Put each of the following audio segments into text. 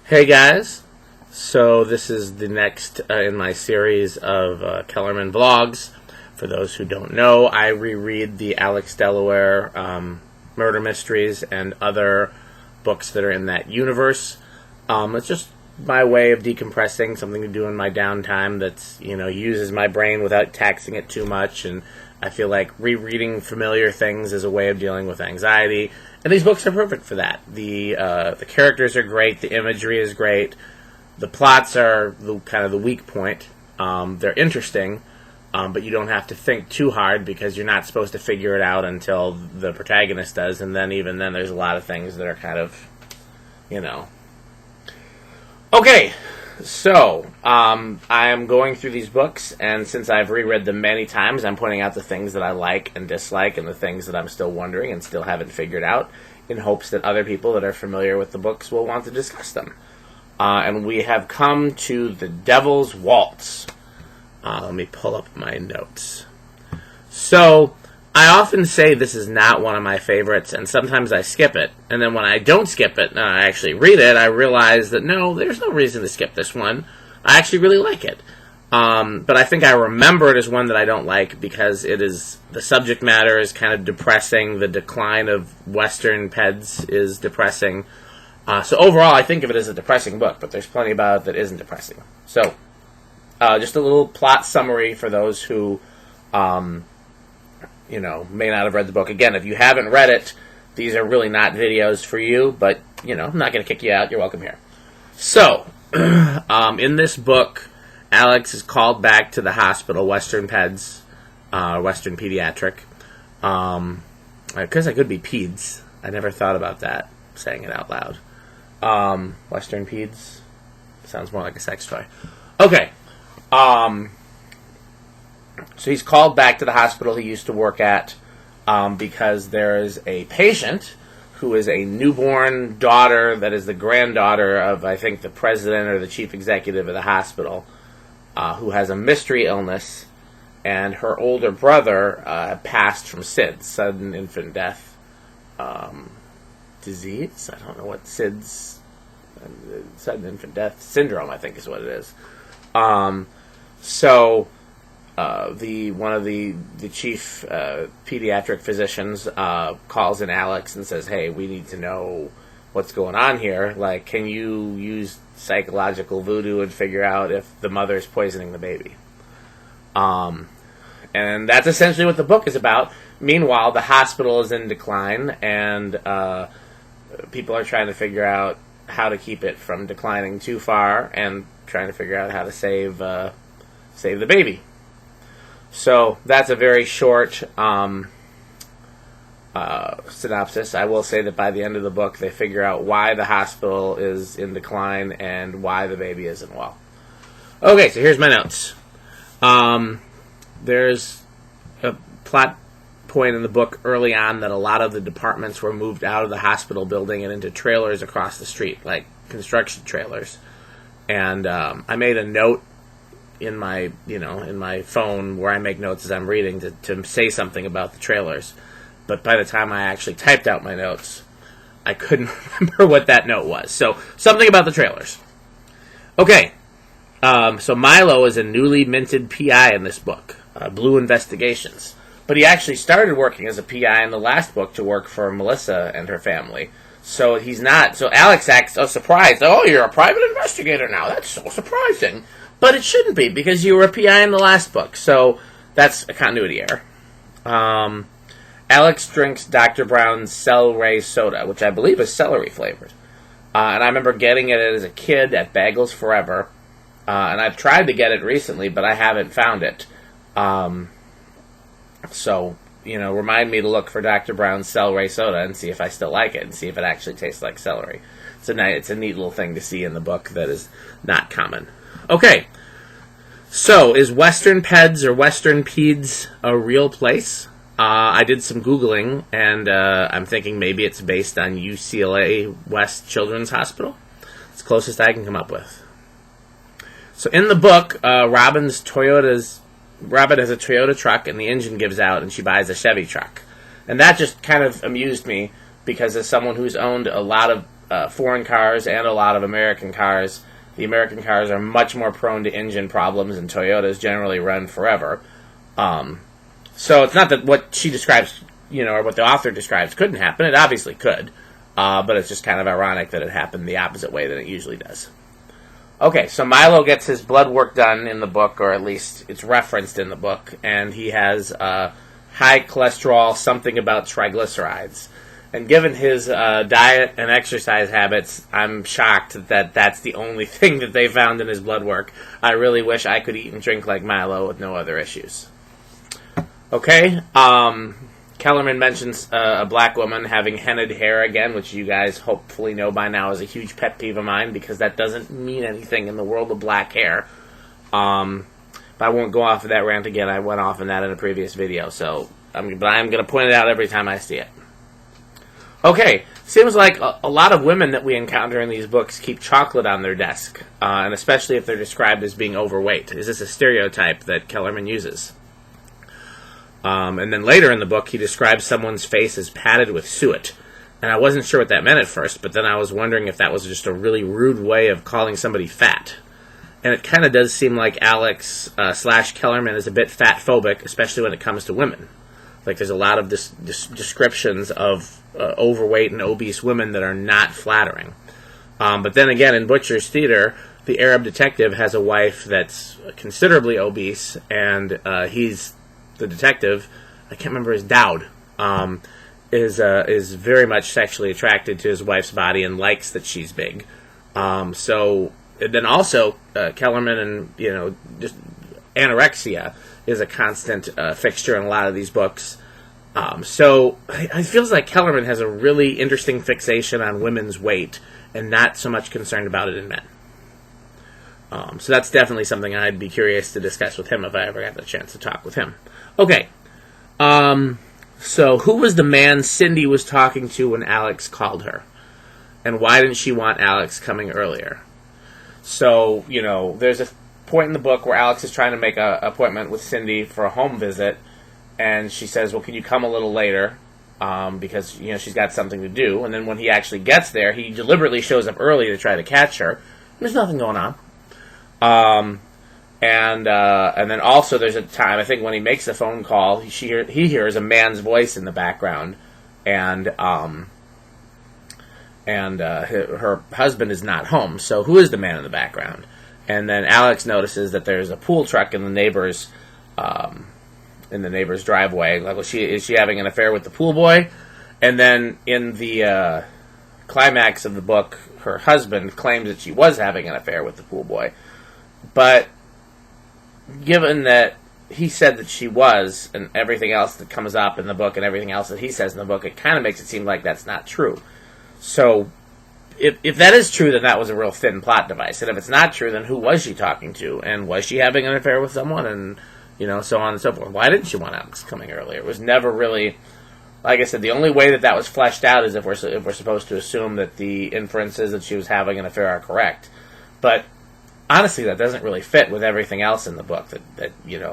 Hey guys, so this is the next in my series of Kellerman vlogs. For those who don't know, I reread the Alex Delaware murder mysteries and other books that are in that universe. It's just my way of decompressing, something to do in my downtime that's, uses my brain without taxing it too much, and I feel like rereading familiar things is a way of dealing with anxiety. And these books are perfect for that. The characters are great. The imagery is great. The plots are kind of the weak point. They're interesting, but you don't have to think too hard because you're not supposed to figure it out until the protagonist does. And then even then, there's a lot of things that are kind of, Okay, so I am going through these books, and since I've reread them many times, I'm pointing out the things that I like and dislike and the things that I'm still wondering and still haven't figured out in hopes that other people that are familiar with the books will want to discuss them. And we have come to The Devil's Waltz. Let me pull up my notes. So, I often say this is not one of my favorites, and sometimes I skip it. And then when I don't skip it, and I actually read it, I realize that no, there's no reason to skip this one. I actually really like it. But I think I remember it as one that I don't like because the subject matter is kind of depressing. The decline of Western Peds is depressing. So overall, I think of it as a depressing book, but there's plenty about it that isn't depressing. So, just a little plot summary for those who may not have read the book. Again, if you haven't read it, these are really not videos for you, but, I'm not going to kick you out. You're welcome here. So, in this book, Alex is called back to the hospital, Western Peds, Western Pediatric, because I could be Peds. I never thought about that, saying it out loud. Western Peds sounds more like a sex toy. Okay. So he's called back to the hospital he used to work at because there is a patient who is a newborn daughter that is the granddaughter of, I think, the president or the chief executive of the hospital, who has a mystery illness, and her older brother passed from SIDS, sudden infant death disease. I don't know what SIDS, sudden infant death syndrome, I think is what it is. One of the chief pediatric physicians calls in Alex and says, "Hey, we need to know what's going on here. Like, can you use psychological voodoo and figure out if the mother's poisoning the baby?" And that's essentially what the book is about. Meanwhile, the hospital is in decline, and people are trying to figure out how to keep it from declining too far, and trying to figure out how to save the baby. So that's a very short synopsis. I will say that by the end of the book, they figure out why the hospital is in decline and why the baby isn't well. Okay, so here's my notes. There's a plot point in the book early on that a lot of the departments were moved out of the hospital building and into trailers across the street, like construction trailers. And I made a note in my phone where I make notes as I'm reading to say something about the trailers. But by the time I actually typed out my notes, I couldn't remember what that note was. So, something about the trailers. Okay, so Milo is a newly minted PI in this book, Blue Investigations. But he actually started working as a PI in the last book to work for Melissa and her family. So he's not. So Alex acts surprised. "Oh, you're a private investigator now. That's so surprising." But it shouldn't be, because you were a PI in the last book. So that's a continuity error. Alex drinks Dr. Brown's CelRay soda, which I believe is celery flavored. And I remember getting it as a kid at Bagels Forever. And I've tried to get it recently, but I haven't found it. So, remind me to look for Dr. Brown's CelRay soda and see if I still like it and see if it actually tastes like celery. It's a neat little thing to see in the book that is not common. Okay, so is Western Peds or Western Peds a real place? I did some Googling, and I'm thinking maybe it's based on UCLA West Children's Hospital. It's the closest I can come up with. So in the book, Robin has a Toyota truck, and the engine gives out, and she buys a Chevy truck. And that just kind of amused me, because as someone who's owned a lot of foreign cars and a lot of American cars. The American cars are much more prone to engine problems, and Toyotas generally run forever. So it's not that what she describes, or what the author describes couldn't happen. It obviously could, but it's just kind of ironic that it happened the opposite way than it usually does. Okay, so Milo gets his blood work done in the book, or at least it's referenced in the book, and he has high cholesterol, something about triglycerides. And given his diet and exercise habits, I'm shocked that that's the only thing that they found in his blood work. I really wish I could eat and drink like Milo with no other issues. Okay, Kellerman mentions a black woman having hennaed hair again, which you guys hopefully know by now is a huge pet peeve of mine, because that doesn't mean anything in the world of black hair. But I won't go off of that rant again. I went off on that in a previous video, but I'm going to point it out every time I see it. Okay, seems like a lot of women that we encounter in these books keep chocolate on their desk, and especially if they're described as being overweight. Is this a stereotype that Kellerman uses? And then later in the book, he describes someone's face as padded with suet. And I wasn't sure what that meant at first, but then I was wondering if that was just a really rude way of calling somebody fat. And it kind of does seem like Alex / Kellerman is a bit fat-phobic, especially when it comes to women. Like, there's a lot of descriptions of overweight and obese women that are not flattering. But then again, in Butcher's Theater, the Arab detective has a wife that's considerably obese, and he's the detective. I can't remember his Dowd. Is very much sexually attracted to his wife's body and likes that she's big. So then also Kellerman and just anorexia is a constant fixture in a lot of these books. So it feels like Kellerman has a really interesting fixation on women's weight and not so much concerned about it in men. So that's definitely something I'd be curious to discuss with him if I ever got the chance to talk with him. Okay. So who was the man Cindy was talking to when Alex called her? And why didn't she want Alex coming earlier? So, there's a point in the book where Alex is trying to make an appointment with Cindy for a home visit, and she says, well, can you come a little later? Because, she's got something to do. And then when he actually gets there, he deliberately shows up early to try to catch her. There's nothing going on. And then also there's a time, I think, when he makes a phone call, he hears a man's voice in the background, and her husband is not home. So who is the man in the background? And then Alex notices that there's a pool truck in the neighbor's driveway. Like, well, is she having an affair with the pool boy? And then in the climax of the book, her husband claims that she was having an affair with the pool boy. But given that he said that she was, and everything else that comes up in the book and everything else that he says in the book, it kind of makes it seem like that's not true. So if that is true, then that was a real thin plot device. And if it's not true, then who was she talking to? And was she having an affair with someone? And, so on and so forth. Why didn't she want Alex coming earlier? It was never really, like I said, the only way that was fleshed out is if we're supposed to assume that the inferences that she was having an affair are correct. But honestly, that doesn't really fit with everything else in the book. That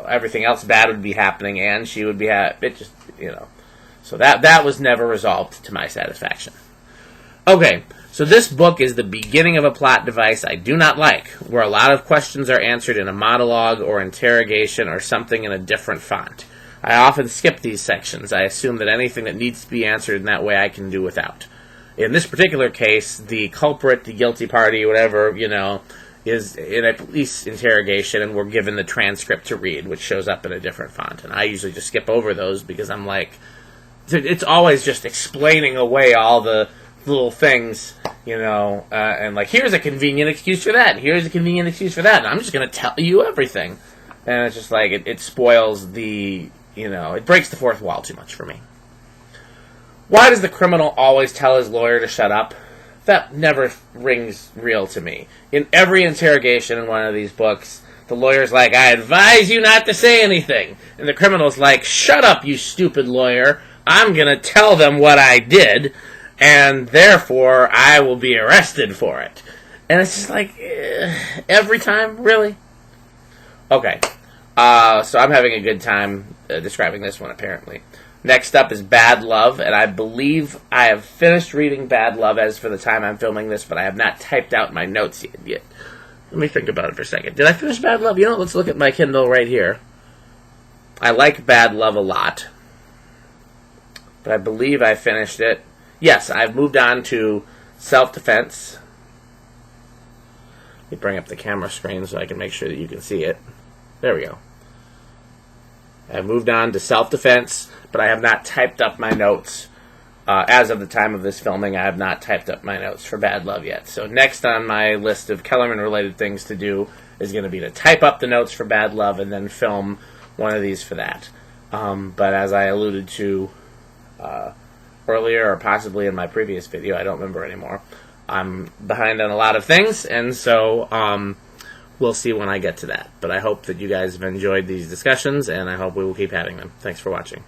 everything else bad would be happening, and she would be So that was never resolved to my satisfaction. Okay, so this book is the beginning of a plot device I do not like, where a lot of questions are answered in a monologue or interrogation or something in a different font. I often skip these sections. I assume that anything that needs to be answered in that way I can do without. In this particular case, the culprit, the guilty party, whatever, is in a police interrogation, and we're given the transcript to read, which shows up in a different font. And I usually just skip over those because I'm like, it's always just explaining away all the little things, and like, here's a convenient excuse for that, and here's a convenient excuse for that, and I'm just going to tell you everything. And it's just like, it spoils the, it breaks the fourth wall too much for me. Why does the criminal always tell his lawyer to shut up? That never rings real to me. In every interrogation in one of these books, the lawyer's like, I advise you not to say anything. And the criminal's like, shut up, you stupid lawyer. I'm going to tell them what I did, and therefore I will be arrested for it. And it's just like, every time? Really? Okay. So I'm having a good time describing this one, apparently. Next up is Bad Love, and I believe I have finished reading Bad Love as for the time I'm filming this, but I have not typed out my notes yet. Let me think about it for a second. Did I finish Bad Love? You know, let's look at my Kindle right here. I like Bad Love a lot, but I believe I finished it. Yes, I've moved on to Self-Defense. Let me bring up the camera screen so I can make sure that you can see it. There we go. I've moved on to Self-Defense, but I have not typed up my notes. As of the time of this filming, I have not typed up my notes for Bad Love yet. So next on my list of Kellerman-related things to do is going to be to type up the notes for Bad Love and then film one of these for that. But as I alluded to earlier, or possibly in my previous video, I don't remember anymore, I'm behind on a lot of things, and so we'll see when I get to that. But I hope that you guys have enjoyed these discussions, and I hope we will keep having them. Thanks for watching.